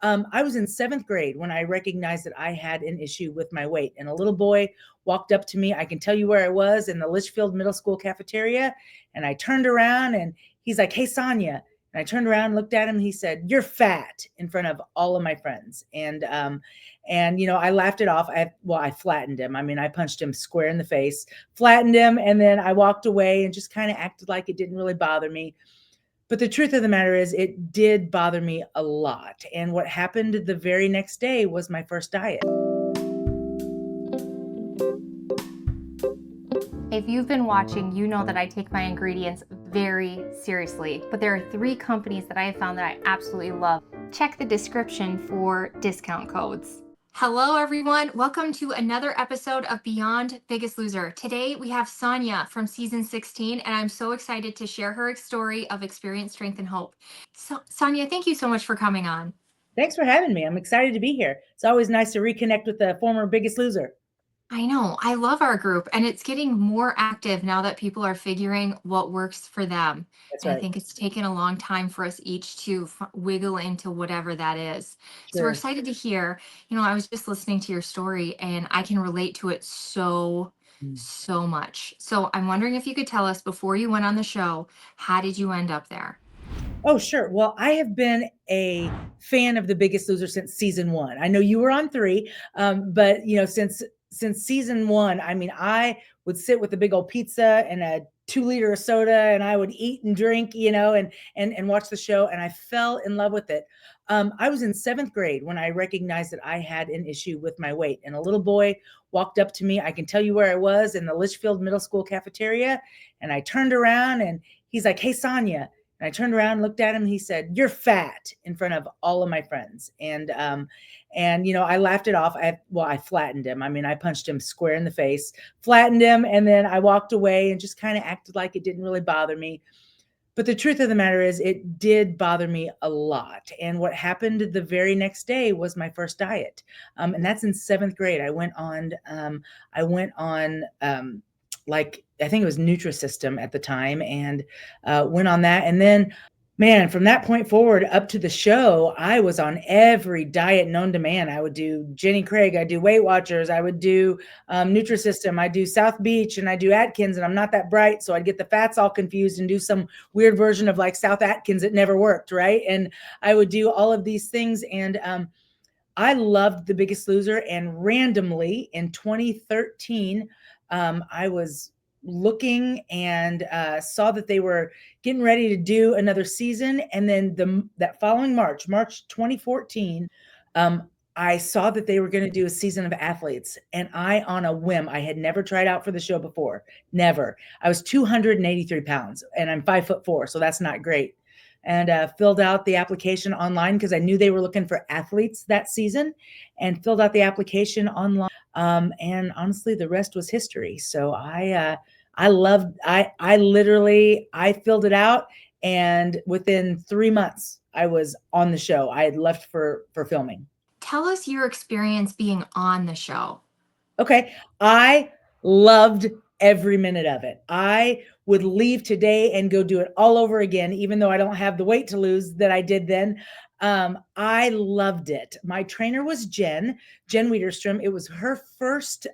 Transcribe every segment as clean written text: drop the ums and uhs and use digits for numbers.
I was in seventh grade when I recognized that I had an issue with my weight. And a little boy walked up to me. I can tell you where I was, in the Litchfield Middle School cafeteria. And I turned around and he's like, "Hey, Sonya." And I turned around and looked at him. And he said, "You're fat," in front of all of my friends. And I laughed it off. I flattened him. I mean, I punched him square in the face, flattened him. And then I walked away and just kind of acted like it didn't really bother me. But the truth of the matter is, it did bother me a lot. And what happened the very next day was my first diet. If you've been watching, you know that I take my ingredients very seriously, but there are 3 companies that I have found that I absolutely love. Check the description for discount codes. Hello everyone, welcome to another episode of Beyond Biggest Loser. Today we have Sonya from season 16, and I'm so excited to share her story of experience, strength, and hope. So, Sonya, thank you so much for coming on. Thanks for having me. I'm excited to be here. It's always nice to reconnect with the former Biggest Loser. I know, I love our group, and it's getting more active now that people are figuring what works for them. That's And I right. think it's taken a long time for us each to wiggle into whatever that is. So we're Sure. excited to hear. I was just listening to your story, and I can relate to it so much. So I'm wondering if you could tell us, before you went on the show, how did you end up there? Oh, sure. Well, I have been a fan of The Biggest Loser since season 1. I know you were on 3, but since season 1, I mean, I would sit with a big old pizza and a 2-liter of soda, and I would eat and drink, and watch the show, and I fell in love with it. I was in seventh grade when I recognized that I had an issue with my weight, and a little boy walked up to me. I can tell you where I was, in the Litchfield Middle School cafeteria, and I turned around and he's like, "Hey, Sonya." And I turned around and looked at him. And he said, "You're fat," in front of all of my friends. And I laughed it off. I flattened him. I mean, I punched him square in the face, flattened him. And then I walked away and just kind of acted like it didn't really bother me. But the truth of the matter is, it did bother me a lot. And what happened the very next day was my first diet. And that's in seventh grade. I went on like, I think it was Nutrisystem at the time, and went on that. And then, man, from that point forward up to the show, I was on every diet known to man. I would do Jenny Craig, I do Weight Watchers, I would do Nutrisystem, I do South Beach, and I do Atkins, and I'm not that bright, so I'd get the fats all confused and do some weird version of like South Atkins that never worked, right? And I would do all of these things, and I loved The Biggest Loser. And randomly in 2013, I was looking and saw that they were getting ready to do another season. And then that following March 2014, I saw that they were going to do a season of athletes. And I, on a whim, I had never tried out for the show before. Never. I was 283 pounds and I'm 5'4", so that's not great. And filled out the application online because I knew they were looking for athletes that season, and filled out the application online. And honestly, the rest was history. So I filled it out, and within 3 months I was on the show. I had left for filming. Tell us your experience being on the show. Okay. I loved every minute of it. I would leave today and go do it all over again, even though I don't have the weight to lose that I did then. I loved it. My trainer was Jen Wiederstrom. It was her first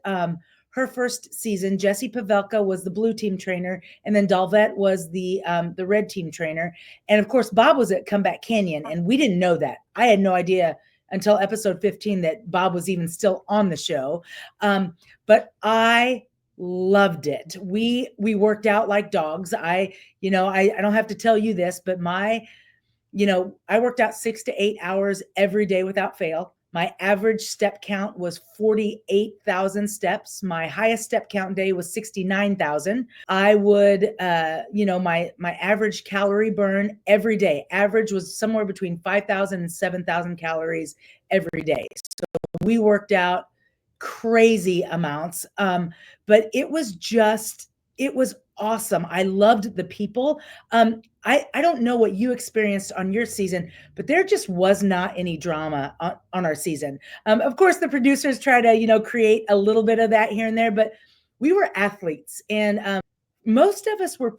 season. Jesse Pavelka was the blue team trainer, and then Dalvet was the red team trainer. And of course, Bob was at Comeback Canyon, and we didn't know that. I had no idea until episode 15 that Bob was even still on the show. But I loved it. We worked out like dogs. I don't have to tell you this, but I worked out 6 to 8 hours every day without fail. My average step count was 48,000 steps. My highest step count day was 69,000. I would, my average calorie burn every day, average was somewhere between 5,000 and 7,000 calories every day. So we worked out crazy amounts. But it was awesome. I loved the people. I don't know what you experienced on your season, but there just was not any drama on our season. Of course, the producers try to, create a little bit of that here and there, but we were athletes, and most of us were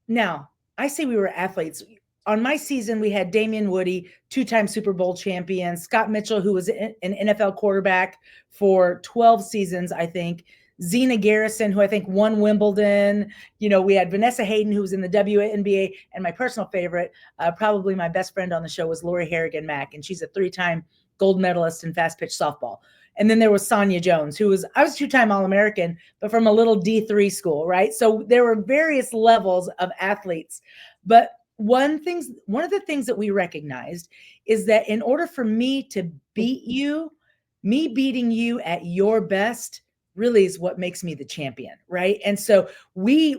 now, I say we were athletes. on my season, we had Damian Woody, two-time Super Bowl champion, Scott Mitchell, who was an NFL quarterback for 12 seasons, I think, Zena Garrison, who I think won Wimbledon. We had Vanessa Hayden, who was in the WNBA, and my personal favorite, probably my best friend on the show, was Lori Harrigan-Mack, and she's a three-time gold medalist in fast pitch softball. And then there was Sonya Jones, I was two-time All-American, but from a little D3 school, right? So there were various levels of athletes. But one of the things that we recognized is that in order for me to beat you, me beating you at your best really is what makes me the champion, right? And so we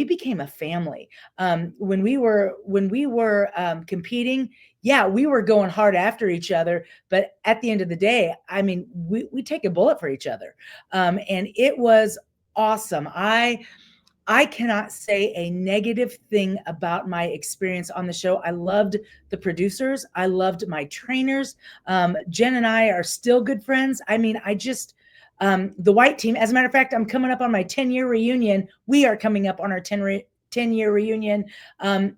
became a family. When we were competing, yeah, we were going hard after each other, but at the end of the day, I mean, we take a bullet for each other, and it was awesome. I cannot say a negative thing about my experience on the show. I loved the producers. I loved my trainers. Jen and I are still good friends. I mean, the white team, as a matter of fact, I'm coming up on my 10-year reunion. We are coming up on our 10-year reunion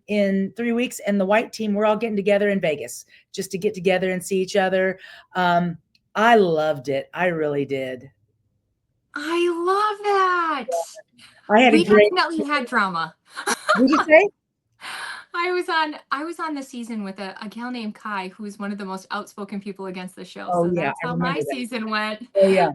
in 3 weeks. And the white team, we're all getting together in Vegas just to get together and see each other. I loved it. I really did. I love that. We definitely had drama. What did you say? I was on the season with a gal named Kai, who's one of the most outspoken people against the show. Oh, so yeah, that's how my season went. Oh, yeah.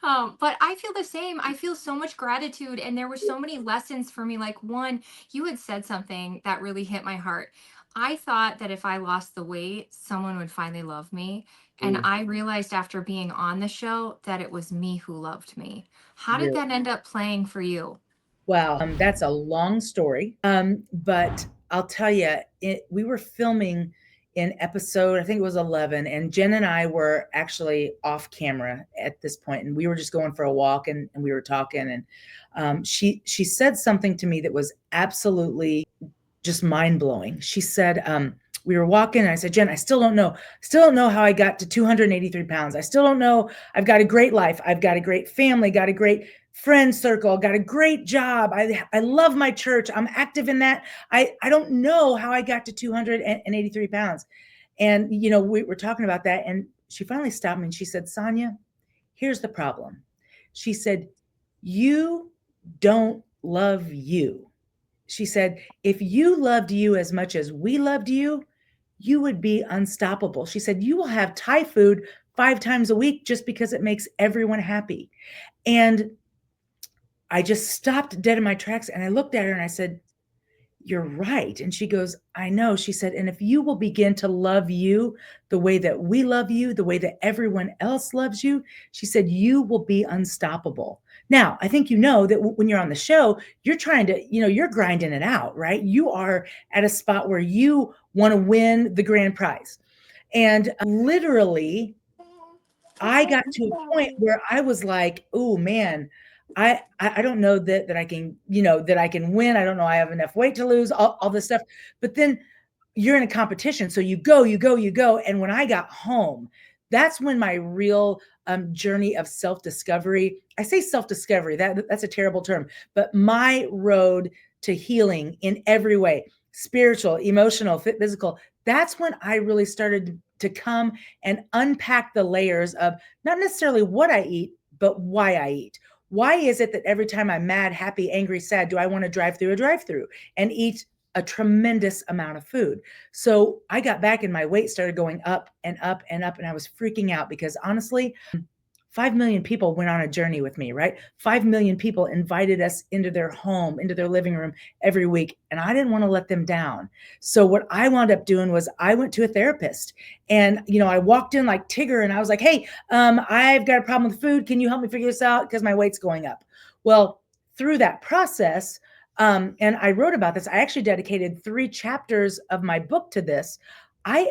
But I feel the same. I feel so much gratitude, and there were so many lessons for me. Like, one, you had said something that really hit my heart. I thought that if I lost the weight, someone would finally love me. And I realized after being on the show that it was me who loved me. How did that end up playing for you? Wow, that's a long story. But I'll tell you, we were filming in episode, I think it was 11, and Jen and I were actually off camera at this point, and we were just going for a walk, and we were talking, and she said something to me that was absolutely just mind-blowing. She said, we were walking, and I said, Jen, I still don't know how I got to 283 pounds. I still don't know. I've got a great life. I've got a great family, got a great friend circle, got a great job. I love my church. I'm active in that. I don't know how I got to 283 pounds. And, we were talking about that, and she finally stopped me and she said, Sonya, here's the problem. She said, you don't love you. She said, if you loved you as much as we loved you, you would be unstoppable. She said, you will have Thai food 5 times a week just because it makes everyone happy. And I just stopped dead in my tracks, and I looked at her and I said, you're right. And she goes, I know. She said, and if you will begin to love you the way that we love you, the way that everyone else loves you, she said, you will be unstoppable. Now, I think that when you're on the show, you're trying to, you're grinding it out, right? You are at a spot where you want to win the grand prize. And literally, I got to a point where I was like, oh man, I don't know that I can, that I can win. I don't know I have enough weight to lose, all this stuff. But then you're in a competition. So you go. And when I got home, that's when my real journey of self-discovery, I say self-discovery, that's a terrible term, but my road to healing in every way, spiritual, emotional, physical, that's when I really started to come and unpack the layers of not necessarily what I eat, but why I eat. Why is it that every time I'm mad, happy, angry, sad, do I want to drive through a drive-through and eat a tremendous amount of food? So I got back and my weight started going up and up and up, and I was freaking out because honestly, 5 million people went on a journey with me, right? 5 million people invited us into their home, into their living room every week, and I didn't want to let them down. So what I wound up doing was I went to a therapist, and I walked in like Tigger, and I was like, hey, I've got a problem with food. Can you help me figure this out? Because my weight's going up. Well, through that process, and I wrote about this, I actually dedicated 3 chapters of my book to this. I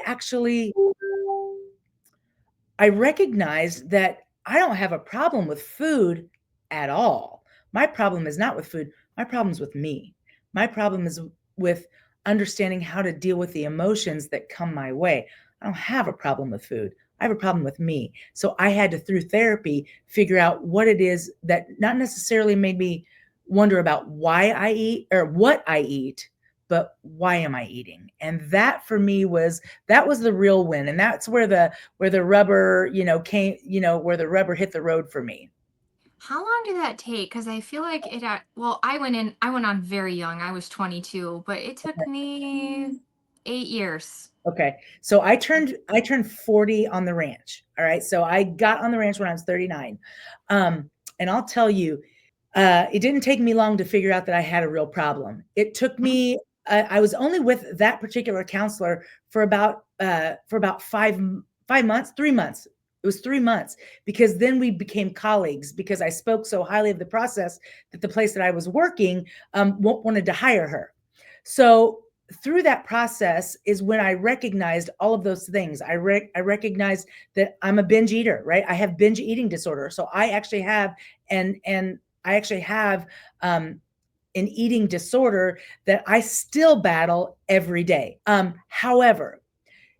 recognized that I don't have a problem with food at all. My problem is not with food. My problem is with me. My problem is with understanding how to deal with the emotions that come my way. I don't have a problem with food. I have a problem with me. So I had to, through therapy, figure out what it is that not necessarily made me wonder about why I eat or what I eat, but why am I eating? And that for me that was the real win. And that's where the rubber, where the rubber hit the road for me. How long did that take? Because I feel like well, I went on very young. I was 22, but it took me 8 years. Okay. So I turned 40 on the ranch. All right. So I got on the ranch when I was 39. And I'll tell you, it didn't take me long to figure out that I had a real problem. It took Mhm. me, I was only with that particular counselor for about 5 months, 3 months. It was 3 months because then we became colleagues because I spoke so highly of the process that the place that I was working wanted to hire her. So through that process is when I recognized all of those things. I recognized that I'm a binge eater, right? I have binge eating disorder. So I actually have, and I actually have an eating disorder that I still battle every day. However,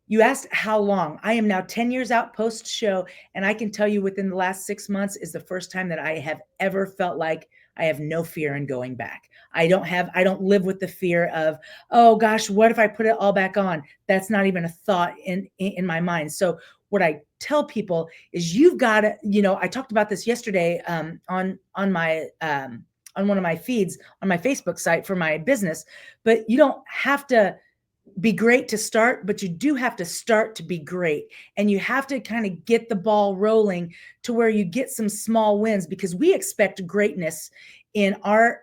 you asked how long. I am now 10 years out post show, and I can tell you within the last 6 months is the first time that I have ever felt like I have no fear in going back. I don't live with the fear of, oh gosh, what if I put it all back on? That's not even a thought in my mind. So what I tell people is you've got to, I talked about this yesterday on my on one of my feeds on my Facebook site for my business, but you don't have to be great to start, but you do have to start to be great. And you have to kind of get the ball rolling to where you get some small wins because we expect greatness in our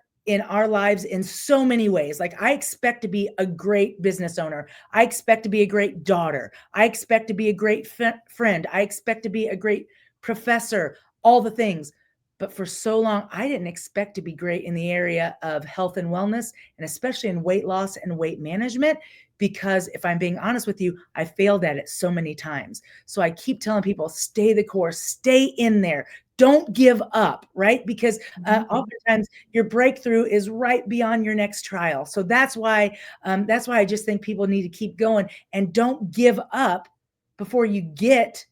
lives in so many ways. Like I expect to be a great business owner. I expect to be a great daughter. I expect to be a great friend. I expect to be a great professor, all the things. But for so long, I didn't expect to be great in the area of health and wellness, and especially in weight loss and weight management, because if I'm being honest with you, I failed at it so many times. So I keep telling people, stay the course, stay in there. Don't give up, right? Because oftentimes your breakthrough is right beyond your next trial. So that's why I just think people need to keep going and don't give up before you get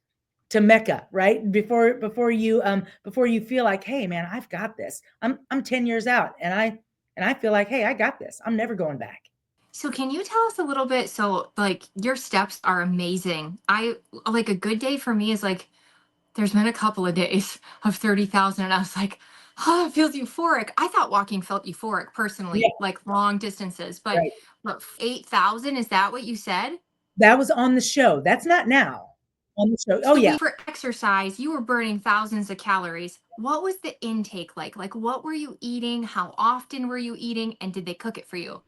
to Mecca, right? Before you feel like, hey man, I've got this. I'm 10 years out and I feel like, hey, I got this. I'm never going back. So can you tell us a little bit? So like your steps are amazing. I like a good day for me is like there's been a couple of days of 30,000 and I was like, oh, it feels euphoric. I thought walking felt euphoric Yeah, personally, like long distances, but right. what, 8,000, is that what you said? That was on the show. That's not now. On the show. Oh So yeah. we for exercise, you were burning thousands of calories. What was the intake like? Like what were you eating? How often were you eating? And did they cook it for you?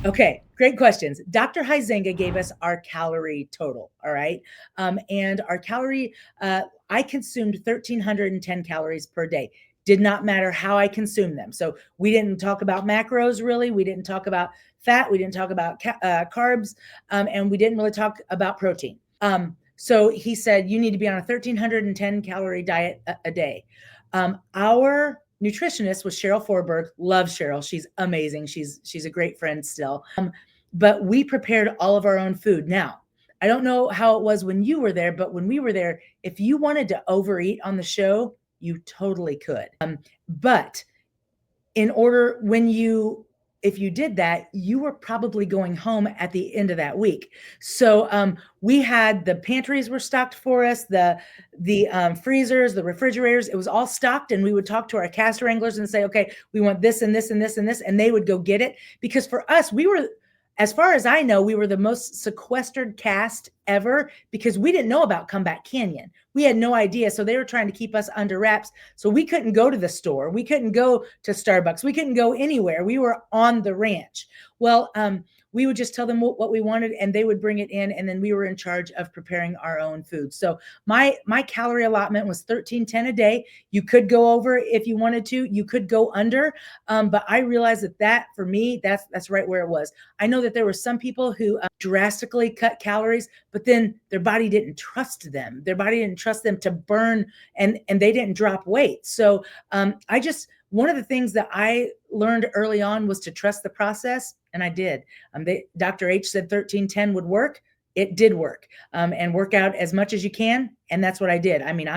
Okay, great questions. Dr. Huizenga gave us our calorie total. All right. And our calorie, I consumed 1,310 calories per day. Did not matter how I consumed them. So we didn't talk about macros really. We didn't talk about fat. We didn't talk about carbs. And we didn't really talk about protein. So he said, you need to be on a 1,310 calorie diet a day. Our nutritionist was Cheryl Forberg. Love Cheryl. She's amazing. She's a great friend still. But we prepared all of our own food. Now, I don't know how it was when you were there, but when we were there, if you wanted to overeat on the show, you totally could. But in order when you if you did that, you were probably going home at the end of that week. So we had the pantries were stocked for us, the freezers, the refrigerators. It was all stocked, and we would talk to our cast wranglers and say, okay, we want this and this and this and this, and they would go get it. Because for us, we were, as far as I know, we were the most sequestered cast ever because we didn't know about Comeback Canyon. We had no idea. So they were trying to keep us under wraps. So we couldn't go to the store. We couldn't go to Starbucks. We couldn't go anywhere. We were on the ranch. Well, we would just tell them what we wanted and they would bring it in. And then we were in charge of preparing our own food. So my calorie allotment was 1,310 a day. You could go over if you wanted to, you could go under. But I realized that for me, that's right where it was. I know that there were some people who drastically cut calories, but then their body didn't trust them. Their body didn't trust them to burn and they didn't drop weight. So one of the things that I learned early on was to trust the process, and I did. Dr. H said 1,310 would work. It did work, and work out as much as you can, and that's what I did. I mean,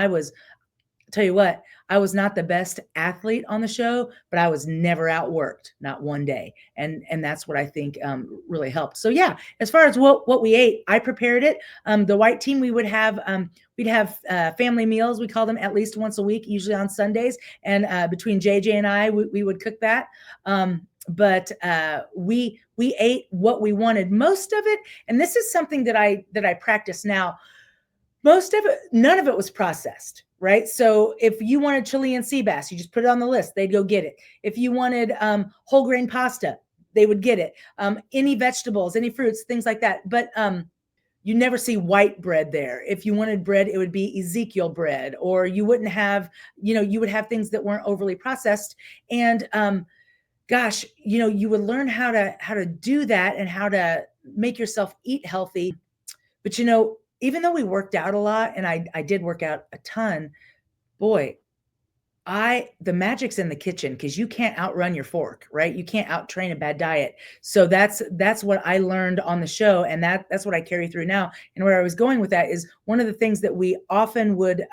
tell you what, I was not the best athlete on the show, but I was never outworked, not one day, and that's what I think really helped. So yeah, as far as what we ate, I prepared it. The white team, we'd have family meals. We call them at least once a week, usually on Sundays, and between JJ and I, we would cook that. But we ate what we wanted, most of it, and this is something that I practice now. Most of it, none of it was processed, right? So if you wanted Chilean sea bass, you just put it on the list, they'd go get it. If you wanted whole grain pasta, they would get it. Any vegetables, any fruits, things like that. But you never see white bread there. If you wanted bread, it would be Ezekiel bread, or you wouldn't have, you would have things that weren't overly processed. And gosh, you would learn how to do that and how to make yourself eat healthy. But even though we worked out a lot, and I did work out a ton, boy, the magic's in the kitchen, because you can't outrun your fork, right? You can't out train a bad diet. So that's what I learned on the show, and that's what I carry through now. And where I was going with that is, one of the things that we often would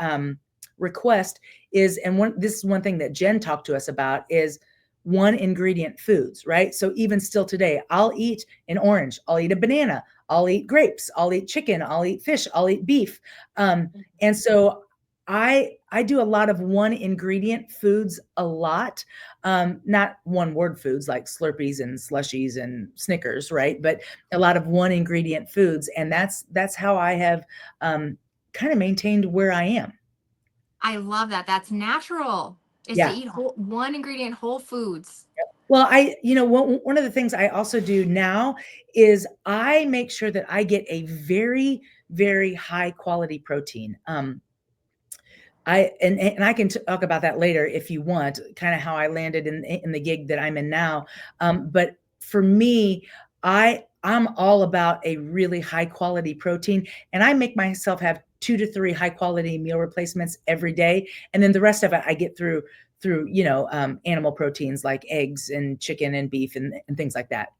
request is, and this is one thing that Jen talked to us about, is one ingredient foods, right? So even still today, I'll eat an orange, I'll eat a banana, I'll eat grapes, I'll eat chicken, I'll eat fish, I'll eat beef. And so I do a lot of one ingredient foods a lot. Not one word foods like Slurpees and slushies and Snickers, right? But a lot of one ingredient foods. And that's how I have kind of maintained where I am. I love that. That's natural. Is to eat one ingredient whole foods. Well, one of the things I also do now is I make sure that I get a very, very high quality protein. I can talk about that later if you want, kind of how I landed in the gig that I'm in now. But for me, I'm all about a really high quality protein, and I make myself have 2 to 3 high quality meal replacements every day, and then the rest of it I get through animal proteins like eggs and chicken and beef and things like that.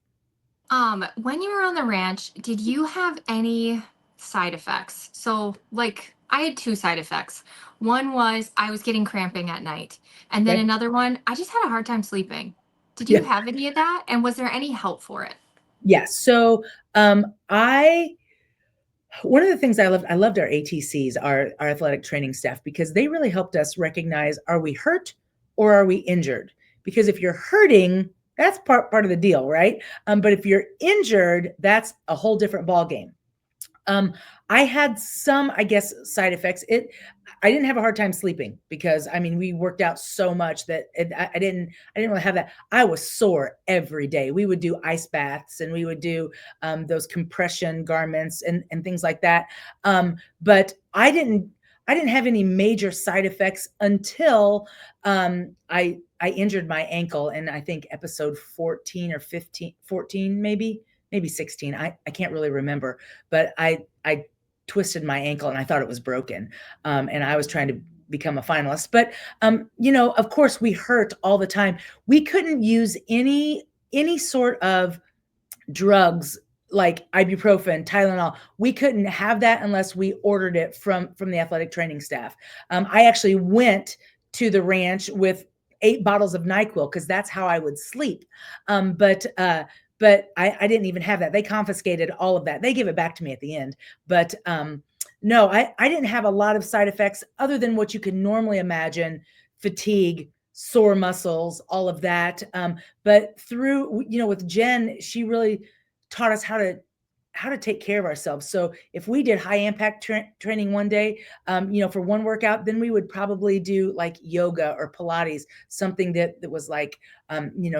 When you were on the ranch, did you have any side effects? So, like, I had 2 side effects. One was I was getting cramping at night, and then Okay. another one, I just had a hard time sleeping. Did you Yeah. have any of that? And was there any help for it? Yes. So one of the things I loved our ATCs, our athletic training staff, because they really helped us recognize, are we hurt or are we injured? Because if you're hurting, that's part of the deal, right? But if you're injured, that's a whole different ball game. I had some, I guess, side effects. I didn't have a hard time sleeping, because we worked out so much that I didn't really have that. I was sore every day. We would do ice baths, and we would do those compression garments and things like that. But I didn't have any major side effects until I injured my ankle in, I think, episode 14 or 15, 14 maybe 16. I can't really remember, but I twisted my ankle and I thought it was broken. And I was trying to become a finalist. But of course we hurt all the time. We couldn't use any sort of drugs like ibuprofen, Tylenol. We couldn't have that unless we ordered it from the athletic training staff. I actually went to the ranch with 8 bottles of NyQuil, because that's how I would sleep. But I didn't even have that. They confiscated all of that. They gave it back to me at the end. But no, I didn't have a lot of side effects other than what you can normally imagine: fatigue, sore muscles, all of that. But through, with Jen, she really taught us how to take care of ourselves. So if we did high impact training one day, for one workout, then we would probably do like yoga or Pilates, something that was like,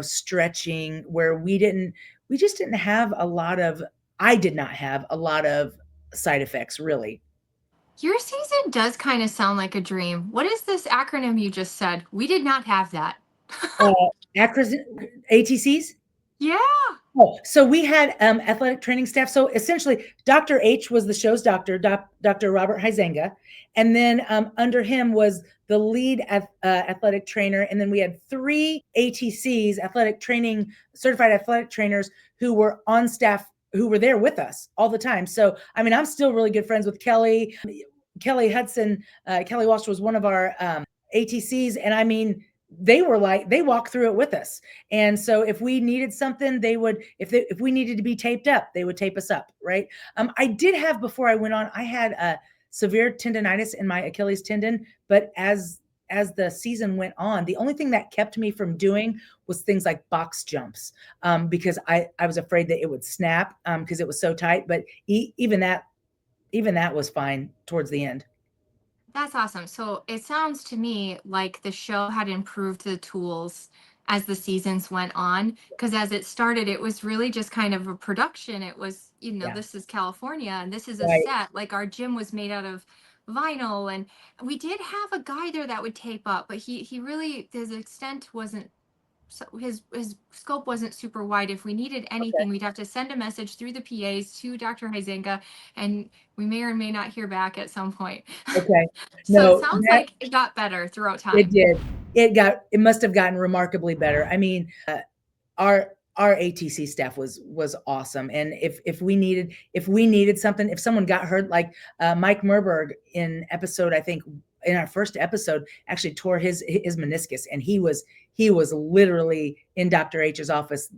stretching, where we just didn't have I did not have a lot of side effects, really. Your season does kind of sound like a dream. What is this acronym you just said? We did not have that. ATCs? Yeah. Oh, so we had athletic training staff. So essentially, Dr. H was the show's doctor, Dr. Robert Huizenga. And then under him was the lead athletic trainer. And then we had 3 ATCs, certified athletic trainers, who were on staff, who were there with us all the time. So, I'm still really good friends with Kelly. Kelly Hudson, Kelly Walsh was one of our ATCs, and I mean, they were like, they walked through it with us. And so if we needed something, they would, if we needed to be taped up, they would tape us up, right? I did have, before I went on, I had a severe tendonitis in my Achilles tendon, but as the season went on, the only thing that kept me from doing was things like box jumps, because I was afraid that it would snap, because it was so tight. But even that was fine towards the end. That's awesome. So it sounds to me like the show had improved the tools as the seasons went on. Because as it started, it was really just kind of a production. It was, Yeah. this is California and this is a Right. set. Like our gym was made out of vinyl, and we did have a guy there that would tape up, but he really, his extent wasn't, so his scope wasn't super wide. If we needed anything, we'd have to send a message through the PAs to Dr. Huizenga, and we may or may not hear back at some point. Okay. So it No, sounds like it got better throughout time. it did. It must have gotten remarkably better. I mean, our ATC staff was awesome. And if we needed something, if someone got hurt, like Mike Merberg in episode, I think in our first episode, actually tore his meniscus, and he was literally in Dr. H's office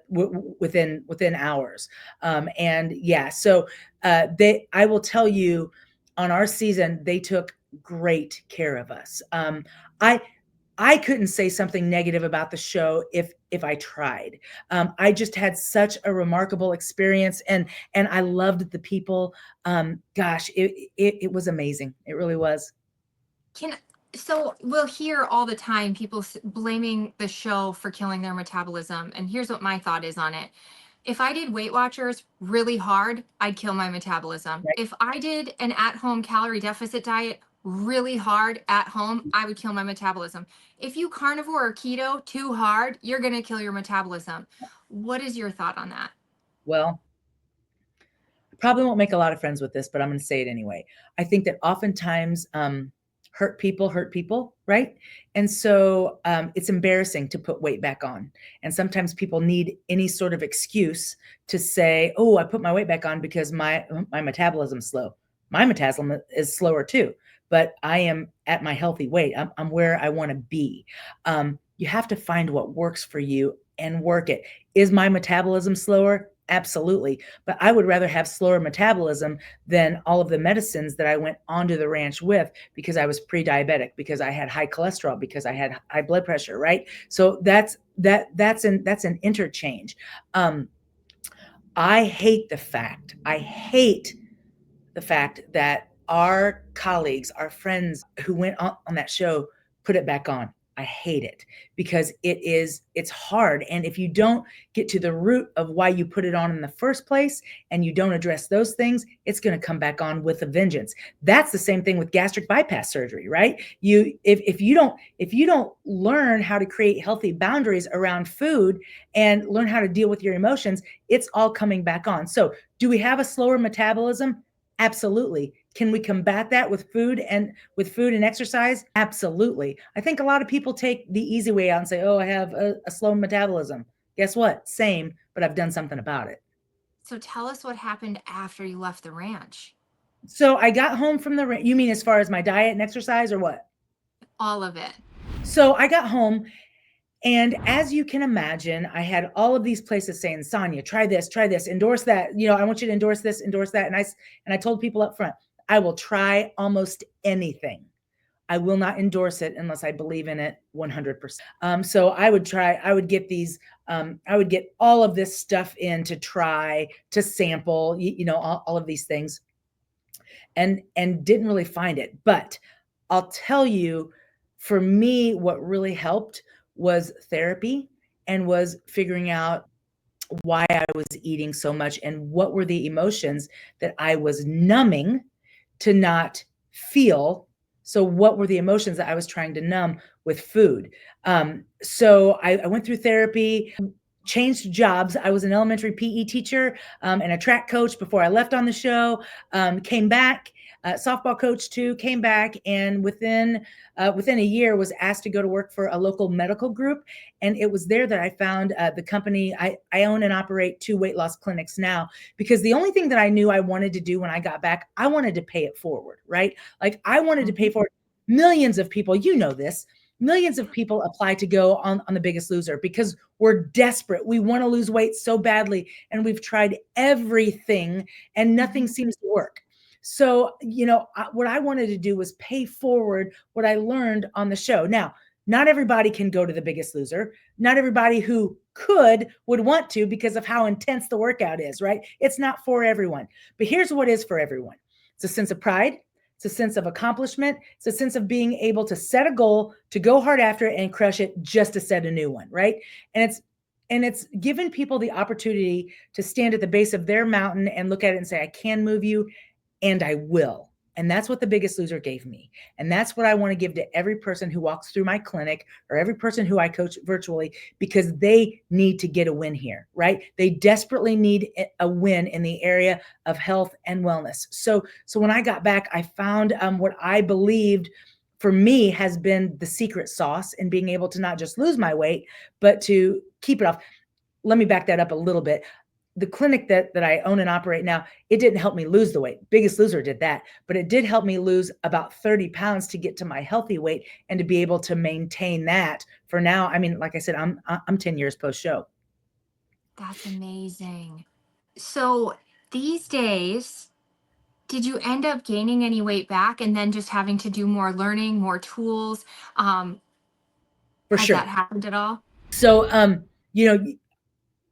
within hours. And yeah, so I will tell you, on our season, they took great care of us. I couldn't say something negative about the show if I tried. I just had such a remarkable experience, and I loved the people. Gosh, it was amazing. It really was. So we'll hear all the time people blaming the show for killing their metabolism. And here's what my thought is on it. If I did Weight Watchers really hard, I'd kill my metabolism. Right. If I did an at-home calorie deficit diet really hard at home, I would kill my metabolism. If you carnivore or keto too hard, you're going to kill your metabolism. What is your thought on that? Well, I probably won't make a lot of friends with this, but I'm going to say it anyway. I think that oftentimes hurt people, right? And so it's embarrassing to put weight back on. And sometimes people need any sort of excuse to say, oh, I put my weight back on because my metabolism's slow. My metabolism is slower too, but I am at my healthy weight. I'm where I want to be. You have to find what works for you and work it. Is my metabolism slower? Absolutely. But I would rather have slower metabolism than all of the medicines that I went onto the ranch with, because I was pre-diabetic, because I had high cholesterol, because I had high blood pressure, right? So that's an interchange. I hate the fact that our colleagues, our friends who went on that show put it back on. I hate it, because it's hard. And if you don't get to the root of why you put it on in the first place, and you don't address those things, it's going to come back on with a vengeance. That's the same thing with gastric bypass surgery, right? If you don't learn how to create healthy boundaries around food and learn how to deal with your emotions, it's all coming back on. So do we have a slower metabolism? Absolutely. Can we combat that with food and exercise? Absolutely. I think a lot of people take the easy way out and say, oh, I have a slow metabolism. Guess what? Same, but I've done something about it. So tell us what happened after you left the ranch. So I got home from the ranch. You mean as far as my diet and exercise, or what? All of it. So I got home, and as you can imagine, I had all of these places saying, Sonya, try this, endorse that. I want you to endorse this, endorse that. And I told people up front, I will try almost anything. I will not endorse it unless I believe in it 100%. So I would get all of this stuff in to try, to sample, all of these things, and didn't really find it. But I'll tell you, for me, what really helped was therapy, and was figuring out why I was eating so much and what were the emotions that I was numbing to not feel. So what were the emotions that I was trying to numb with food? So I went through therapy, changed jobs. I was an elementary PE teacher and a track coach before I left on the show, came back, softball coach too, came back, and within a year was asked to go to work for a local medical group. And it was there that I found the company. I own and operate 2 weight loss clinics now, because the only thing that I knew I wanted to do when I got back, I wanted to pay it forward, right? Like I wanted to pay forward. Millions of people, you know this, millions of people apply to go on The Biggest Loser because we're desperate. We want to lose weight so badly, and we've tried everything and nothing seems to work. So, what I wanted to do was pay forward what I learned on the show. Now, not everybody can go to The Biggest Loser. Not everybody who could would want to, because of how intense the workout is, right? It's not for everyone. But here's what is for everyone. It's a sense of pride. It's a sense of accomplishment. It's a sense of being able to set a goal, to go hard after it and crush it, just to set a new one, right? And it's given people the opportunity to stand at the base of their mountain and look at it and say, I can move you, and I will. And that's what The Biggest Loser gave me. And that's what I want to give to every person who walks through my clinic, or every person who I coach virtually, because they need to get a win here, right? They desperately need a win in the area of health and wellness. So when I got back, I found what I believed for me has been the secret sauce in being able to not just lose my weight, but to keep it off. Let me back that up a little bit. The clinic that I own and operate now, it didn't help me lose the weight. Biggest Loser did that, but it did help me lose about 30 pounds to get to my healthy weight and to be able to maintain that for now. I mean, like I said, I'm 10 years post show. That's amazing. So these days, did you end up gaining any weight back and then just having to do more learning, more tools? For Has sure. that happened at all? So,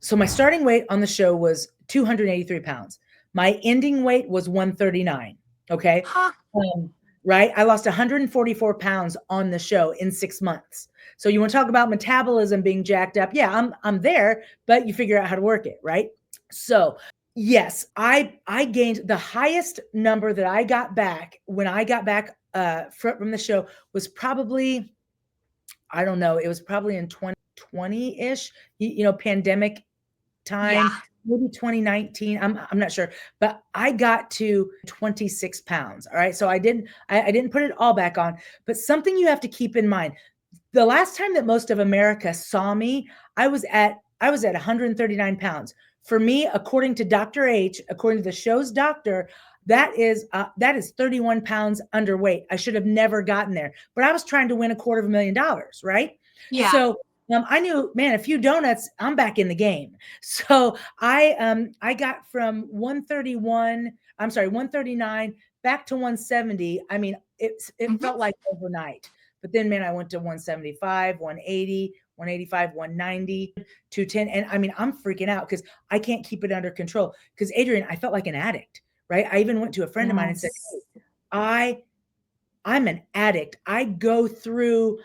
so my starting weight on the show was 283 pounds. My ending weight was 139. Okay. Huh. Right. I lost 144 pounds on the show in 6 months. So you want to talk about metabolism being jacked up? Yeah, I'm there, but you figure out how to work it. Right. So yes, I gained the highest number that I got back when I got back from the show was probably, I don't know, it was probably in 2020-ish, pandemic time, Yeah. maybe 2019. I'm not sure, but I got to 26 pounds. All right. So I didn't put it all back on, but something you have to keep in mind. The last time that most of America saw me, I was at 139 pounds. For me, according to Dr. H, according to the show's doctor, that is 31 pounds underweight. I should have never gotten there, but I was trying to win $250,000, right? Yeah. So I knew, man, a few donuts, I'm back in the game. So I got from 139 back to 170. I mean, it felt like overnight. But then, man, I went to 175, 180, 185, 190, 210. And I mean, I'm freaking out because I can't keep it under control. Because Adrian, I felt like an addict, right? I even went to a friend of mine and said, hey, I'm an addict. I go through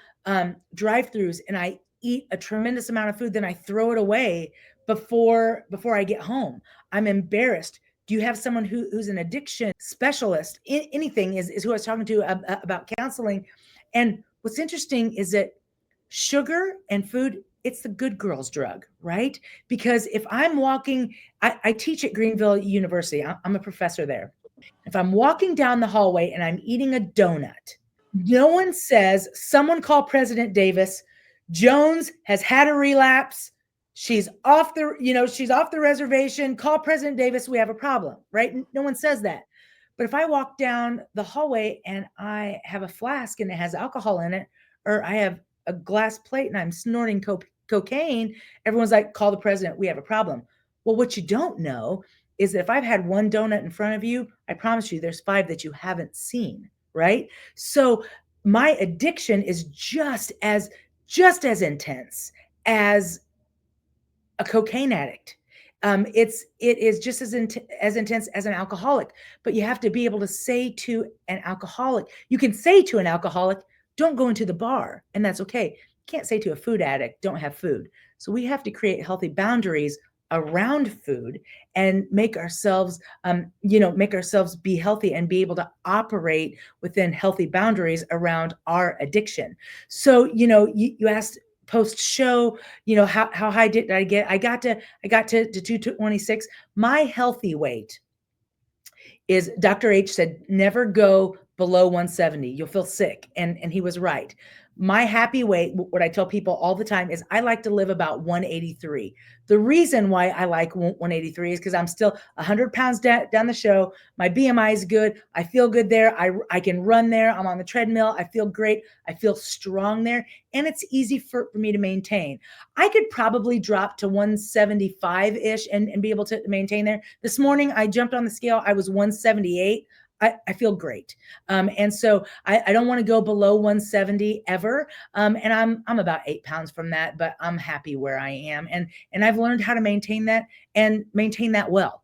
drive-throughs and I eat a tremendous amount of food, then I throw it away before I get home. I'm embarrassed. Do you have someone who's an addiction specialist? Anything is who I was talking to about counseling. And what's interesting is that sugar and food, it's the good girl's drug, right? Because if I'm walking, I teach at Greenville University. I'm a professor there. If I'm walking down the hallway and I'm eating a donut, no one says, someone call President Davis. Jones has had a relapse. She's off the reservation. Call President Davis. We have a problem, right? No one says that. But if I walk down the hallway and I have a flask and it has alcohol in it, or I have a glass plate and I'm snorting cocaine, everyone's like, call the president. We have a problem. Well, what you don't know is that if I've had one donut in front of you, I promise you there's 5 that you haven't seen, right? So my addiction is just as intense as a cocaine addict. It is just as intense as an alcoholic, but you have to be able to say to an alcoholic, you can say to an alcoholic, don't go into the bar, and that's okay. You can't say to a food addict, don't have food. So we have to create healthy boundaries around food and make ourselves be healthy and be able to operate within healthy boundaries around our addiction. So, you asked post show, how high did I get? I got to 226. My healthy weight is Dr. H said, never go below 170. You'll feel sick. And he was right. My happy weight, what I tell people all the time, is I like to live about 183. The reason why I like 183 is because I'm still 100 pounds down the show. My BMI is good. I feel good there. I can run there. I'm on the treadmill. I feel great. I feel strong there. And it's easy for me to maintain. I could probably drop to 175-ish and be able to maintain there. This morning, I jumped on the scale. I was 178. I feel great. And so I don't want to go below 170 ever. And I'm about 8 pounds from that, but I'm happy where I am. And I've learned how to maintain that and maintain that well.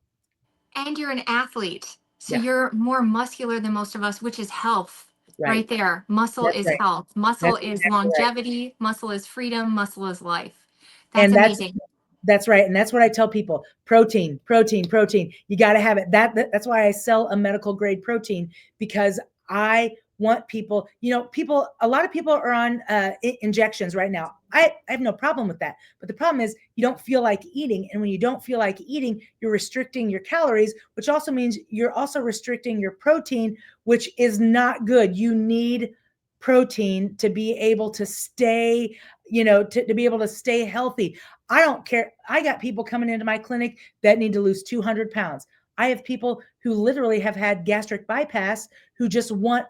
And you're an athlete. So Yeah. you're more muscular than most of us, which is health right there. Muscle That's is right. health. Muscle That's is exactly right. longevity. Muscle is freedom. Muscle is life. That's And amazing. that's right. And that's what I tell people. Protein, protein, protein. You got to have it. That's why I sell a medical grade protein, because I want people, a lot of people are on injections right now. I have no problem with that. But the problem is you don't feel like eating. And when you don't feel like eating, you're restricting your calories, which also means you're also restricting your protein, which is not good. You need protein to be able to stay, to be able to stay healthy. I don't care. I got people coming into my clinic that need to lose 200 pounds. I have people who literally have had gastric bypass who just want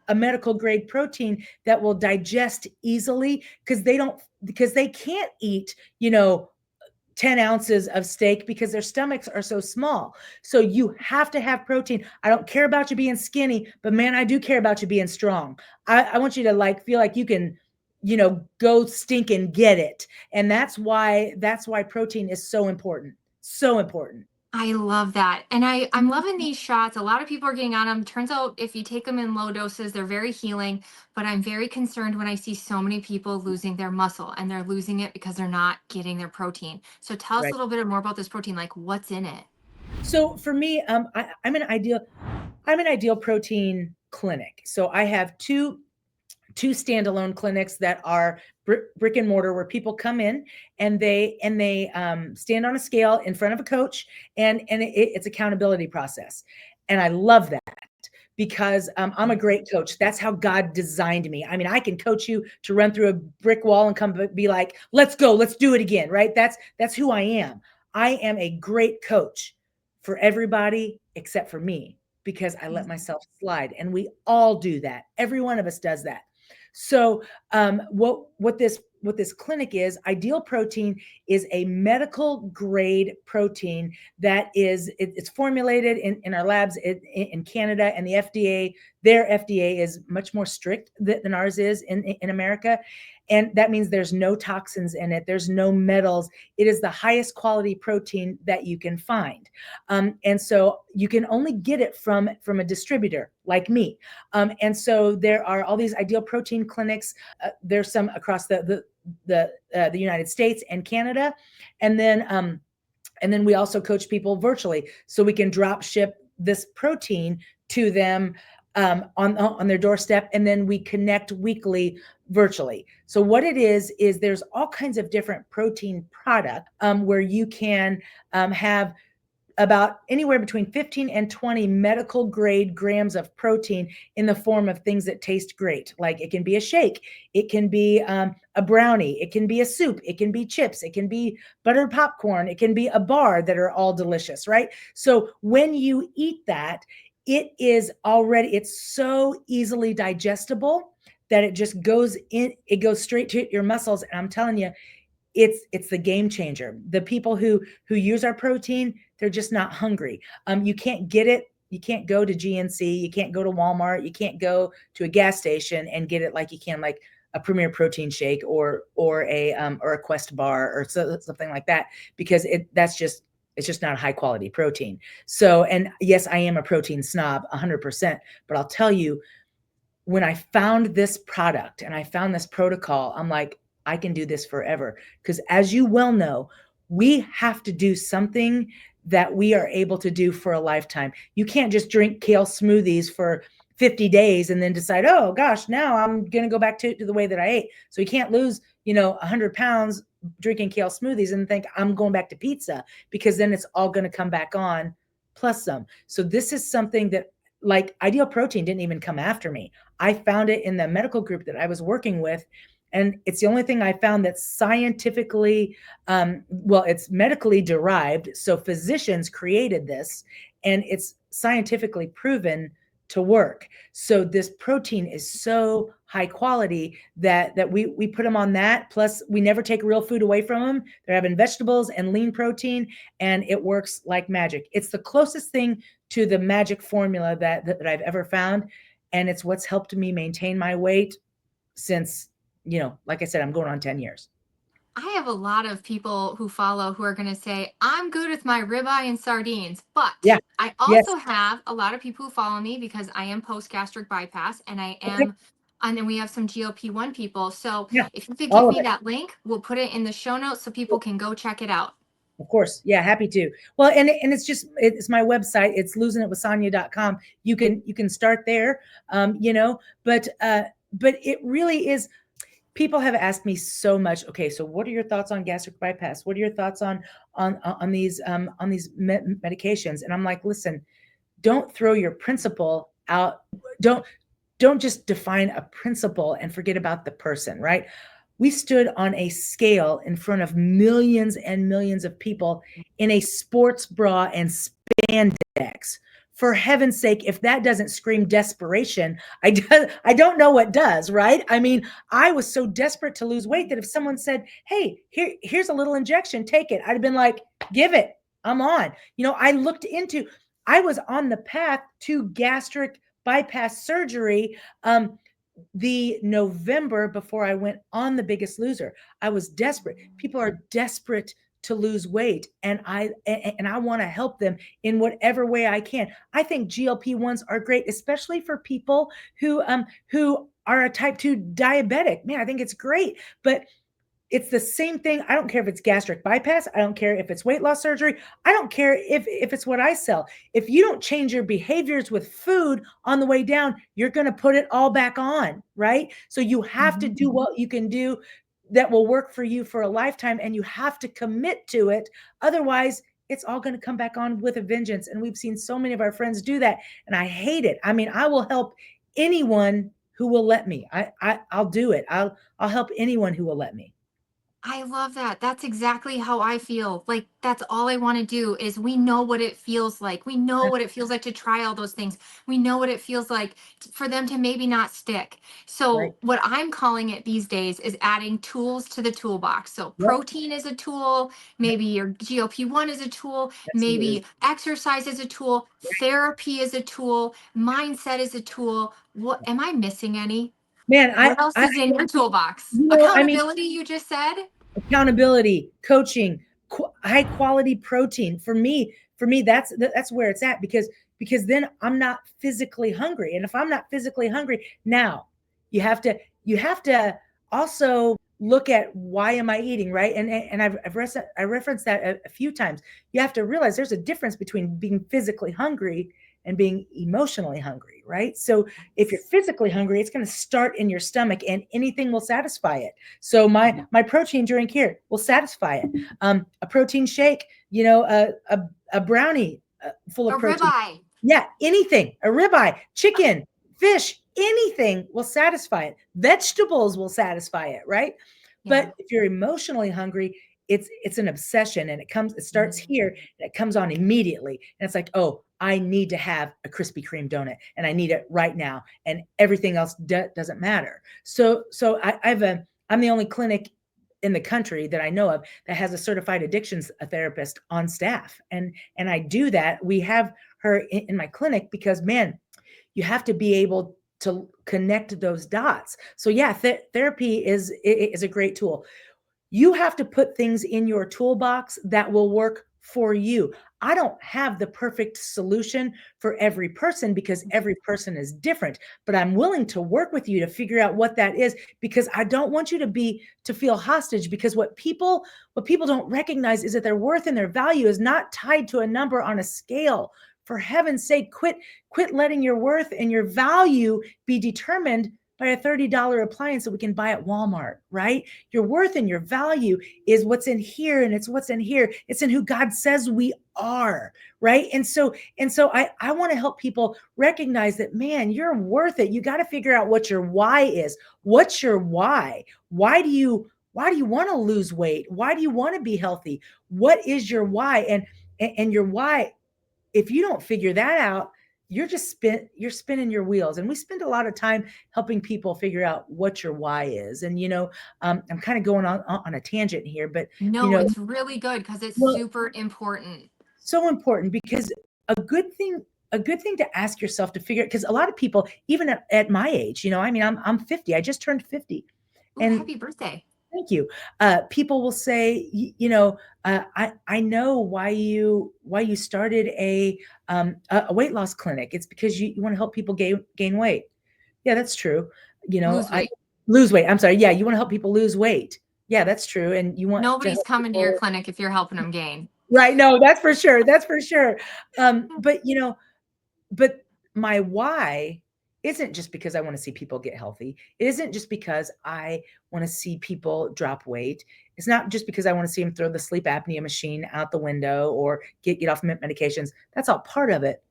a medical grade protein that will digest easily, because they can't eat, 10 ounces of steak because their stomachs are so small. So you have to have protein. I don't care about you being skinny, but man, I do care about you being strong. I want you to feel like you can, go stink and get it. And that's why protein is so important. So important. I love that. And I'm loving these shots. A lot of people are getting on them. Turns out if you take them in low doses, they're very healing. But I'm very concerned when I see so many people losing their muscle, and they're losing it because they're not getting their protein. So tell us a Right. little bit more about this protein, like what's in it. So for me, I'm an ideal protein clinic. So I have two standalone clinics that are brick and mortar, where people come in and they stand on a scale in front of a coach, and it's accountability process. And I love that, because I'm a great coach. That's how God designed me. I mean, I can coach you to run through a brick wall and come be like, let's go, let's do it again. Right. That's who I am. I am a great coach for everybody except for me, because I let myself slide. And we all do that. Every one of us does that. So what this clinic is, Ideal Protein, is a medical grade protein that it's formulated in our labs in Canada, and the FDA, their FDA is much more strict than ours is in America. And that means there's no toxins in it. There's no metals. It is the highest quality protein that you can find. And so you can only get it from a distributor like me. And so there are all these Ideal Protein clinics. There's some across the United States and Canada. And then we also coach people virtually, so we can drop ship this protein to them on their doorstep, and then we connect weekly virtually. So what it is there's all kinds of different protein products where you can have about anywhere between 15 and 20 medical grade grams of protein in the form of things that taste great. Like, it can be a shake, it can be a brownie, it can be a soup, it can be chips, it can be buttered popcorn, it can be a bar, that are all delicious, right? So when you eat that, it's so easily digestible that it just goes in, it goes straight to your muscles. And I'm telling you, it's the game changer. The people who use our protein, they're just not hungry. You can't get it. You can't go to GNC. You can't go to Walmart. You can't go to a gas station and get it like you can, like a Premier Protein shake or a Quest bar or something like that, because it's just not a high quality protein. So, and yes, I am a protein snob 100%, but I'll tell you, when I found this product and I found this protocol, I'm like, I can do this forever. Because as you well know, we have to do something that we are able to do for a lifetime. You can't just drink kale smoothies for 50 days and then decide, oh gosh, now I'm going to go back to the way that I ate. So you can't lose, 100 pounds drinking kale smoothies and think I'm going back to pizza, because then it's all going to come back on plus some. So this is something that, like, Ideal Protein didn't even come after me. I found it in the medical group that I was working with. And it's the only thing I found that's scientifically, it's medically derived. So physicians created this, and it's scientifically proven to work. So this protein is so high quality that we put them on that. Plus, we never take real food away from them. They're having vegetables and lean protein, and it works like magic. It's the closest thing to the magic formula that I've ever found, and it's what's helped me maintain my weight since, like I said, I'm going on 10 years. I have a lot of people who follow who are going to say, I'm good with my ribeye and sardines. But Yeah. I Yes. also have a lot of people who follow me because I am post gastric bypass and I Okay. am, and then we have some GLP-1 people. So Yeah. if you could All give of me it. that link, we'll put it in the show notes so people can go check it out. Of course. Yeah. Happy to. Well, and it's my website. It's losingitwithsonya.com. You can start there. But it really is. People have asked me so much. Okay, so what are your thoughts on gastric bypass? What are your thoughts on these medications? And I'm like, listen, don't throw your principle out. Don't just define a principle and forget about the person, right? We stood on a scale in front of millions and millions of people in a sports bra and spandex. For heaven's sake, if that doesn't scream desperation, I don't know what does, right? I mean, I was so desperate to lose weight that if someone said, hey, here's a little injection, take it, I'd have been like, give it, I'm on. I was on the path to gastric bypass surgery the November before I went on The Biggest Loser. I was desperate. People are desperate to lose weight, and I want to help them in whatever way I can. I think GLP-1s are great, especially for people who are a type 2 diabetic. Man, I think it's great. But it's the same thing. I don't care if it's gastric bypass. I don't care if it's weight loss surgery. I don't care if it's what I sell. If you don't change your behaviors with food on the way down, you're going to put it all back on, right? So you have to do what you can do that will work for you for a lifetime, and you have to commit to it. Otherwise, it's all going to come back on with a vengeance. And we've seen so many of our friends do that, and I hate it. I mean, I will help anyone who will let me. I'll do it. I'll help anyone who will let me. I love that. That's exactly how I feel. Like, that's all I want to do is we know what it feels like. We know what it feels like to try all those things. We know what it feels like for them to maybe not stick. So Right. what I'm calling it these days is adding tools to the toolbox. So Yep. protein is a tool, maybe your GLP-1 is a tool, Absolutely. maybe exercise is a tool, therapy is a tool, mindset is a tool. What am I missing any? Man, What else is in your toolbox? Accountability, you just said? Accountability, coaching, high quality protein. For me, that's where it's at, because then I'm not physically hungry. And if I'm not physically hungry, now you have to also look at, why am I eating, right? And I referenced that a few times. You have to realize there's a difference between being physically hungry and being emotionally hungry, right? So if you're physically hungry, it's going to start in your stomach, and anything will satisfy it. So my protein drink here will satisfy it. A protein shake, a brownie full of protein. Ribeye. Yeah, anything. A ribeye, chicken, fish, anything will satisfy it. Vegetables will satisfy it, right? But if you're emotionally hungry, it's an obsession, and it starts here, and it comes on immediately. And it's like, oh, I need to have a Krispy Kreme donut, and I need it right now, and everything else doesn't matter. So I'm the only clinic in the country that I know of that has a certified addictions therapist on staff. And I do that. We have her in my clinic because, man, you have to be able to connect those dots. So yeah, therapy is a great tool. You have to put things in your toolbox that will work for you. I don't have the perfect solution for every person, because every person is different, but I'm willing to work with you to figure out what that is, because I don't want you to feel hostage, because what people don't recognize is that their worth and their value is not tied to a number on a scale. For heaven's sake, quit letting your worth and your value be determined buy a $30 appliance that we can buy at Walmart, right? Your worth and your value is what's in here, and it's what's in here. It's in who God says we are, right? And so I want to help people recognize that, man, you're worth it. You got to figure out what your why is. What's your why? Why do you want to lose weight? Why do you want to be healthy? What is your why? And your why, if you don't figure that out, you're spinning your wheels. And we spend a lot of time helping people figure out what your why is. And I'm kind of going on a tangent here, but No, it's really good because it's super important. So important, because a good thing to ask yourself to figure, because a lot of people, even at my age, I mean, I'm 50. I just turned 50. Ooh, and happy birthday. Thank you. People will say, I know why you started a weight loss clinic. It's because you want to help people gain weight. Yeah, that's true. Lose weight. I'm sorry. Yeah, you want to help people lose weight. Yeah, that's true. And you want nobody's coming to your clinic if you're helping them gain. Right. No, that's for sure. That's for sure. But my why isn't just because I want to see people get healthy. It isn't just because I want to see people drop weight. It's not just because I want to see them throw the sleep apnea machine out the window or get off medications. That's all part of it.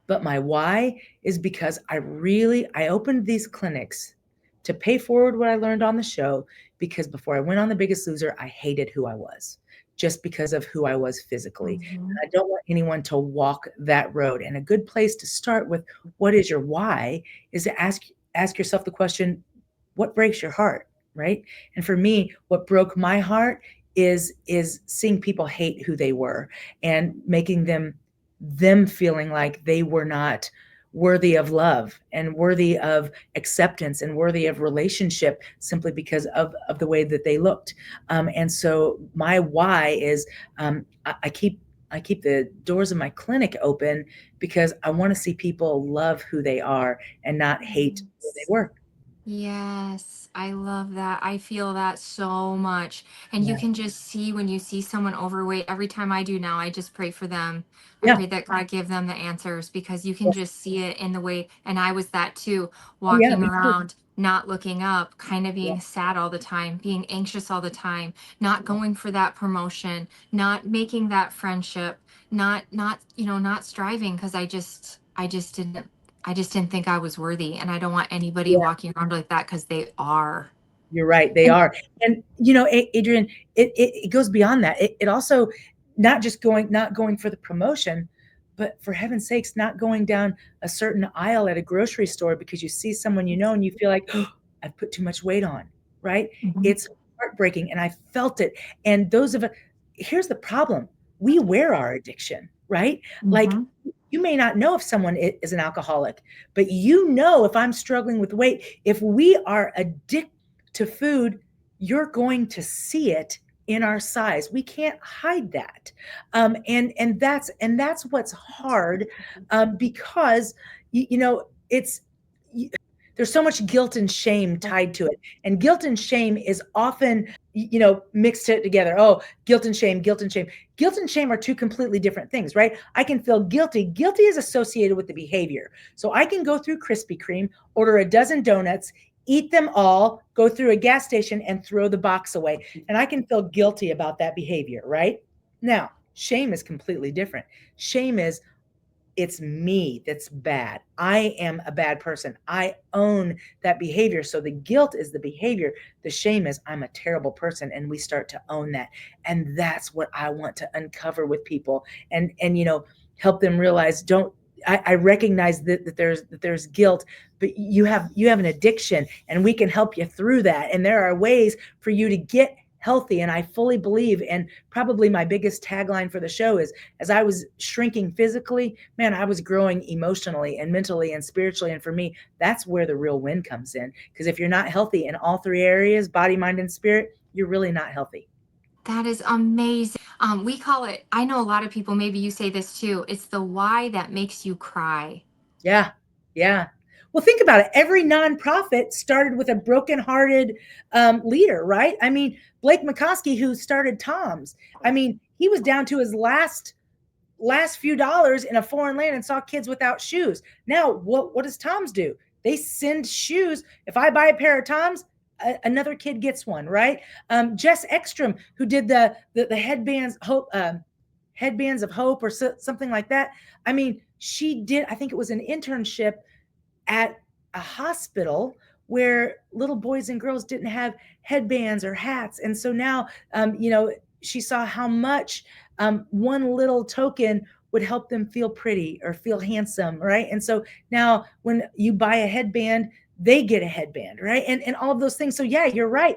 But my why is because I opened these clinics to pay forward what I learned on the show, because before I went on The Biggest Loser, I hated who I was, just because of who I was physically. Mm-hmm. I don't want anyone to walk that road. And a good place to start with what is your why is to ask yourself the question, what breaks your heart, right? And for me, what broke my heart is seeing people hate who they were and making them feeling like they were not worthy of love and worthy of acceptance and worthy of relationship simply because of the way that they looked. And so my why is I keep the doors of my clinic open because I want to see people love who they are and not hate who they were. Yes, I love that. I feel that so much. And you can just see when you see someone overweight, every time I do now, I just pray for them. I pray that God give them the answers, because you can just see it in the way. And I was that too, walking around, not looking up, kind of being sad all the time, being anxious all the time, not going for that promotion, not making that friendship, not striving, because I just didn't think I was worthy, and I don't want anybody walking around like that, because they are. You're right. They are. And, Adrian, it goes beyond that. It also not going for the promotion, but for heaven's sakes, not going down a certain aisle at a grocery store because you see someone and you feel like, oh, I've put too much weight on, right? Mm-hmm. It's heartbreaking. And I felt it. And here's the problem. We wear our addiction, right? Mm-hmm. Like, you may not know if someone is an alcoholic, but if I'm struggling with weight, if we are addicted to food, you're going to see it in our size. We can't hide that. And that's what's hard, because, there's so much guilt and shame tied to it. And guilt and shame is often, mixed together. Oh, guilt and shame, guilt and shame. Guilt and shame are two completely different things, right? I can feel guilty. Guilty is associated with the behavior. So I can go through Krispy Kreme, order a dozen donuts, eat them all, go through a gas station and throw the box away. And I can feel guilty about that behavior, right? Now, shame is completely different. Shame is, it's me that's bad. I am a bad person. I own that behavior. So the guilt is the behavior. The shame is, I'm a terrible person. And we start to own that. And that's what I want to uncover with people and help them realize, I recognize that there's guilt, but you have an addiction, and we can help you through that. And there are ways for you to get healthy. And I fully believe, and probably my biggest tagline for the show is, as I was shrinking physically, man, I was growing emotionally and mentally and spiritually. And for me, that's where the real win comes in. Because if you're not healthy in all three areas, body, mind, and spirit, you're really not healthy. That is amazing. We call it, I know a lot of people, maybe you say this too, it's the why that makes you cry. Yeah. Yeah. Well, think about it. Every nonprofit started with a brokenhearted leader, right? I mean, Blake McCoskey, who started Tom's, I mean, he was down to his last few dollars in a foreign land and saw kids without shoes. Now, what does Tom's do? They send shoes. If I buy a pair of Toms, another kid gets one, right? Jess Ekstrom, who did the headbands, headbands of hope, or something like that. I mean, she did. I think it was an internship at a hospital where little boys and girls didn't have headbands or hats, and so now, she saw how much one little token would help them feel pretty or feel handsome, right? And so now when you buy a headband, they get a headband, right? And all of those things. So yeah, you're right.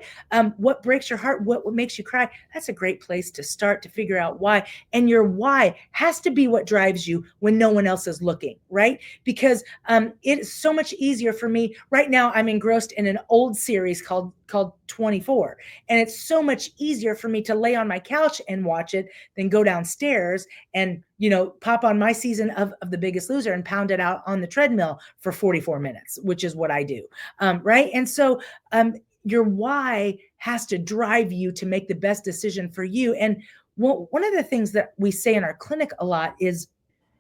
What breaks your heart, what makes you cry, that's a great place to start to figure out why. And your why has to be what drives you when no one else is looking, right? Because it's so much easier for me right now. I'm engrossed in an old series called 24, and it's so much easier for me to lay on my couch and watch it than go downstairs and pop on my season of The Biggest Loser and pound it out on the treadmill for 44 minutes, which is what I do, right? And so your why has to drive you to make the best decision for you. And one of the things that we say in our clinic a lot is,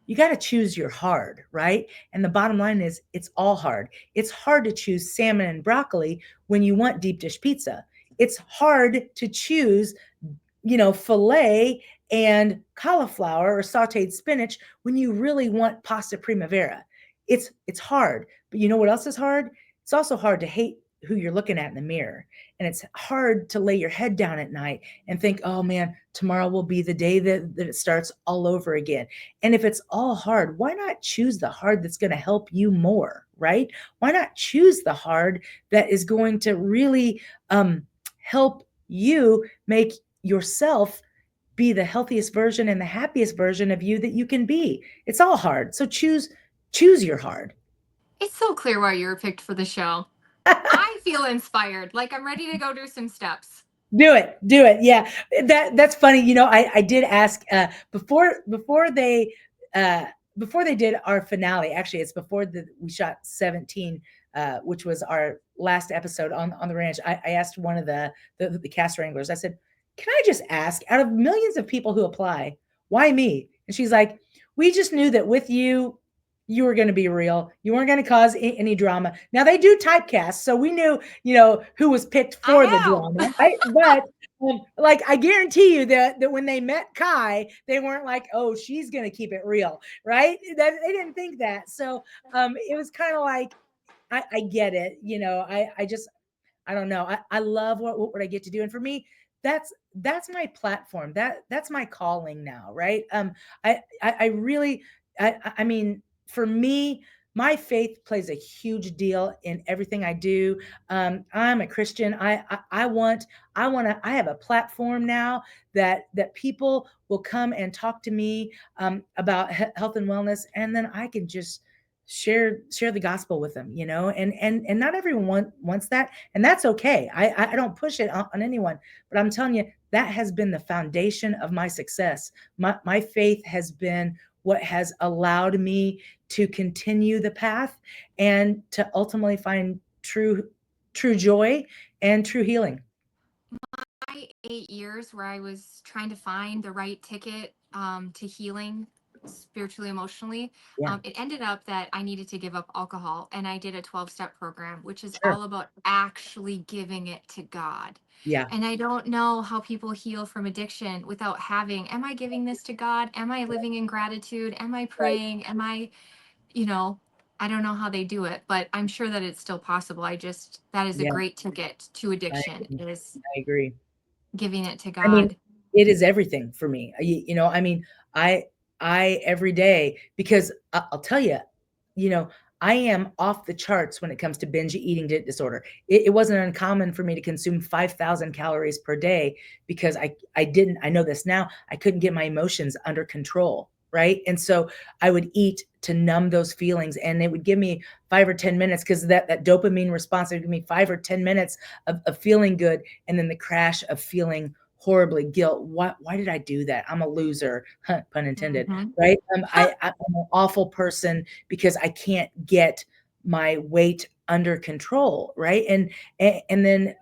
you got to choose your hard, right? And the bottom line is, it's all hard. It's hard to choose salmon and broccoli when you want deep dish pizza. It's hard to choose, filet and cauliflower or sauteed spinach when you really want pasta primavera. It's hard. But you know what else is hard? It's also hard to hate who you're looking at in the mirror. And it's hard to lay your head down at night and think, oh man, tomorrow will be the day that it starts all over again. And if it's all hard, why not choose the hard that's going to help you more, right? Why not choose the hard that is going to really help you make yourself be the healthiest version and the happiest version of you that you can be? It's all hard. So choose your hard. It's so clear why you were picked for the show. I feel inspired. Like I'm ready to go do some steps. Do it. Yeah. That's funny. I did ask before they did our finale. Actually, it's before we shot 17, which was our last episode on the ranch. I asked one of the cast wranglers. I said, "Can I just ask, out of millions of people who apply, why me?" And she's like, "We just knew that with you were going to be real. You weren't going to cause any drama." Now they do typecast, so we knew, who was picked for the drama. Right? But like, I guarantee you that when they met Kai, they weren't like, "Oh, she's going to keep it real," right? That they didn't think that. So it was kind of like, I get it. I don't know. I love what I get to do, and for me, that's my platform. That's my calling now, right? I really, I mean, for me, my faith plays a huge deal in everything I do. I'm a Christian. I have a platform now that people will come and talk to me about health and wellness, and then I can just share the gospel with them, and not everyone wants that, and that's okay. I don't push it on anyone, but I'm telling you, that has been the foundation of my success. My faith has been what has allowed me to continue the path and to ultimately find true joy and true healing. My 8 years where I was trying to find the right ticket to healing spiritually, emotionally, Yeah. it ended up that I needed to give up alcohol, and I did a 12-step program, which is Sure. all about actually giving it to God. Yeah. And I don't know how people heal from addiction without having, am I giving this to God? Am I living in gratitude? Am I Right. praying? Am I, you know, I don't know how they do it, but I'm sure that it's still possible. That is a Yeah. great ticket to I addiction, agree. is I agree. giving it to I mean, God. it is everything for me. I mean, I every day, because I'll tell you, you know, I am off the charts when it comes to binge eating disorder. It wasn't uncommon for me to consume 5,000 calories per day because I know this now, I couldn't get my emotions under control, right? And so I would eat to numb those feelings, and it would give me 5 or 10 minutes, because that dopamine response would give me 5 or 10 minutes of feeling good, and then the crash of feeling horribly guilt. Why did I do that? I'm a loser, pun intended, Mhm. right? I'm an awful person because I can't get my weight under control, right? And then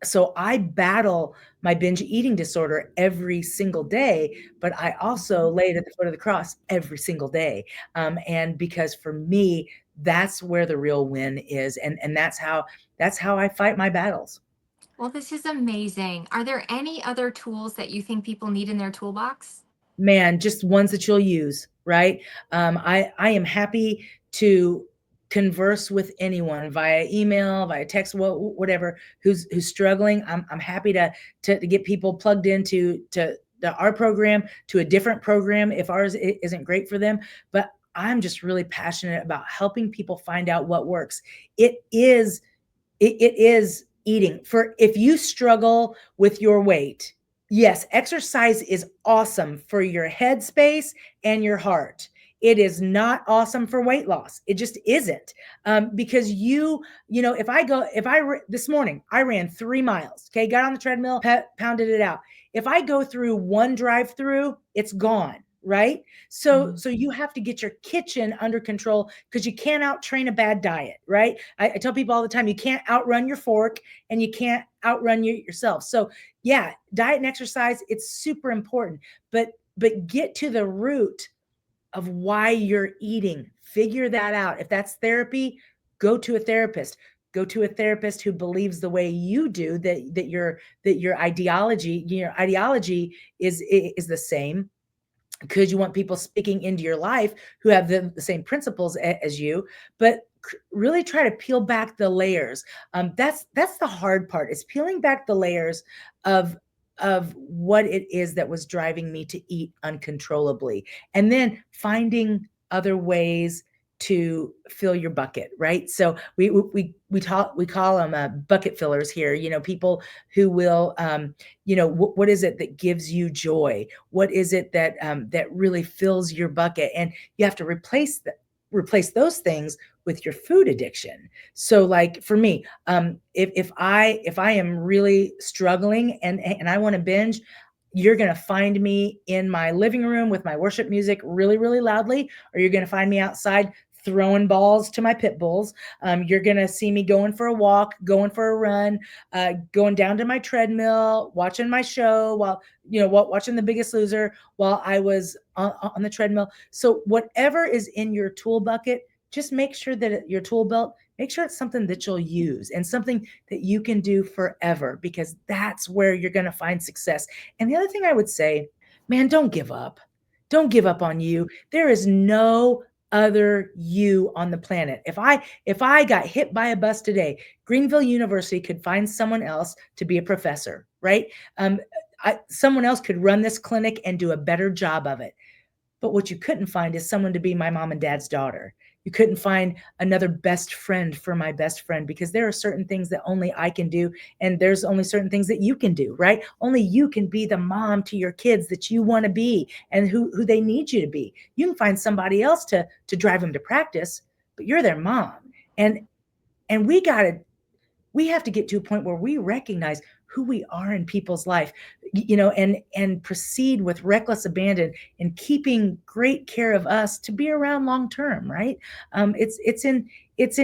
so I battle my binge eating disorder every single day, but I also lay it at the foot of the cross every single day. And because for me, that's where the real win is. And that's how I fight my battles. Well, this is amazing. Are there any other tools that you think people need in their toolbox? Man, just ones that you'll use, right? I am happy to converse with anyone via email, via text, whatever, who's struggling. I'm happy to get people plugged into our program, to a different program if ours isn't great for them. But I'm just really passionate about helping people find out what works. It is eating. For if you struggle with your weight, yes, exercise is awesome for your headspace and your heart. It is not awesome for weight loss. It just isn't. Because this morning, I ran 3 miles. Okay. Got on the treadmill, pounded it out. If I go through one drive through, it's gone. Right. So you have to get your kitchen under control, because you can't out train a bad diet. Right. I tell people all the time, you can't outrun your fork and you can't outrun yourself. So yeah, diet and exercise, it's super important, but get to the root of why you're eating. Figure that out. If that's therapy, go to a therapist. Go to a therapist who believes the way you do, that your ideology is the same, because you want people speaking into your life who have the same principles as you. But really try to peel back the layers. That's the hard part, is peeling back the layers of what it is that was driving me to eat uncontrollably, and then finding other ways to fill your bucket. Right. So we call them bucket fillers here. People who will what is it that gives you joy? What is it that really fills your bucket? And you have to replace those things with your food addiction. So like for me, if I am really struggling and I want to binge, you're going to find me in my living room with my worship music really, really loudly, or you're going to find me outside throwing balls to my pit bulls. You're going to see me going for a walk, going for a run, going down to my treadmill, watching my show while, watching The Biggest Loser while I was on the treadmill. So whatever is in your tool bucket, just make sure that your tool belt, make sure it's something that you'll use and something that you can do forever, because that's where you're going to find success. And the other thing I would say, man, don't give up. Don't give up on you. There is no other you on the planet. If I got hit by a bus today, Greenville University could find someone else to be a professor, right? Someone else could run this clinic and do a better job of it. But what you couldn't find is someone to be my mom and dad's daughter. You couldn't find another best friend for my best friend, because there are certain things that only I can do. And there's only certain things that you can do, right? Only you can be the mom to your kids that you want to be and who they need you to be. You can find somebody else to drive them to practice, but you're their mom. And we have to get to a point where we recognize who we are in people's life, and proceed with reckless abandon and keeping great care of us to be around long term, right? It's in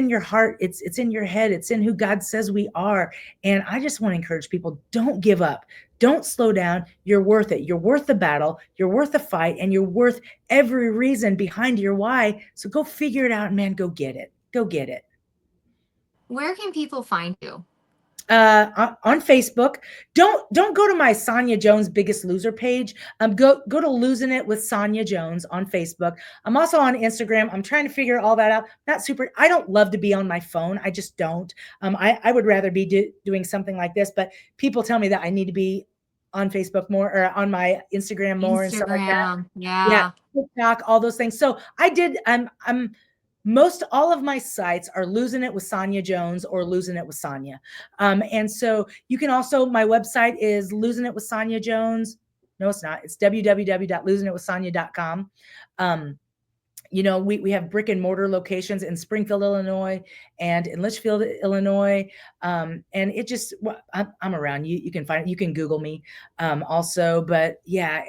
your heart, it's in your head, it's in who God says we are. And I just want to encourage people, don't give up. Don't slow down. You're worth it. You're worth the battle. You're worth the fight, and you're worth every reason behind your why. So go figure it out, man. Go get it. Go get it. Where can people find you? On Facebook. Don't go to my Sonya Jones Biggest Loser page. Go to Losing It with Sonya Jones on Facebook. I'm also on Instagram. I'm trying to figure all that out. I don't love to be on my phone. I just don't. I would rather be doing something like this, but people tell me that I need to be on Facebook more, or on my Instagram more, and stuff like that. Yeah, TikTok, all those things. So I did. Most all of my sites are Losing It with Sonya Jones or Losing It with Sonya. And so you can also, my website is Losing It with Sonya Jones. No, it's not. It's www.losingitwithsonya.com. We have brick and mortar locations in Springfield, Illinois, and in Litchfield, Illinois. And it just, I'm around. You can find it. You can Google me also. But yeah,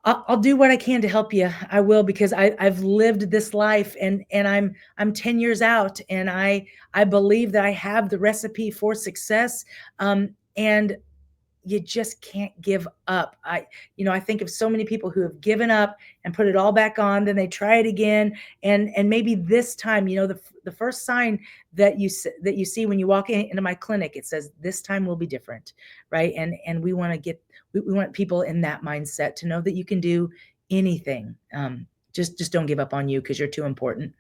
I'll do what I can to help you. I will, because I've lived this life, and I'm 10 years out, and I believe that I have the recipe for success. And you just can't give up. I think of so many people who have given up and put it all back on, then they try it again. And maybe this time, the first sign that you see when you walk into my clinic, it says, this time will be different. Right. And we want people in that mindset to know that you can do anything. Just don't give up on you, because you're too important.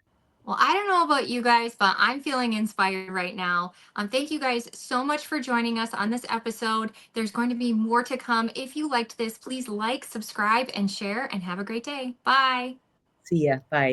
Well, I don't know about you guys, but I'm feeling inspired right now. Thank you guys so much for joining us on this episode. There's going to be more to come. If you liked this, please like, subscribe, and share, and have a great day. Bye. See ya. Bye.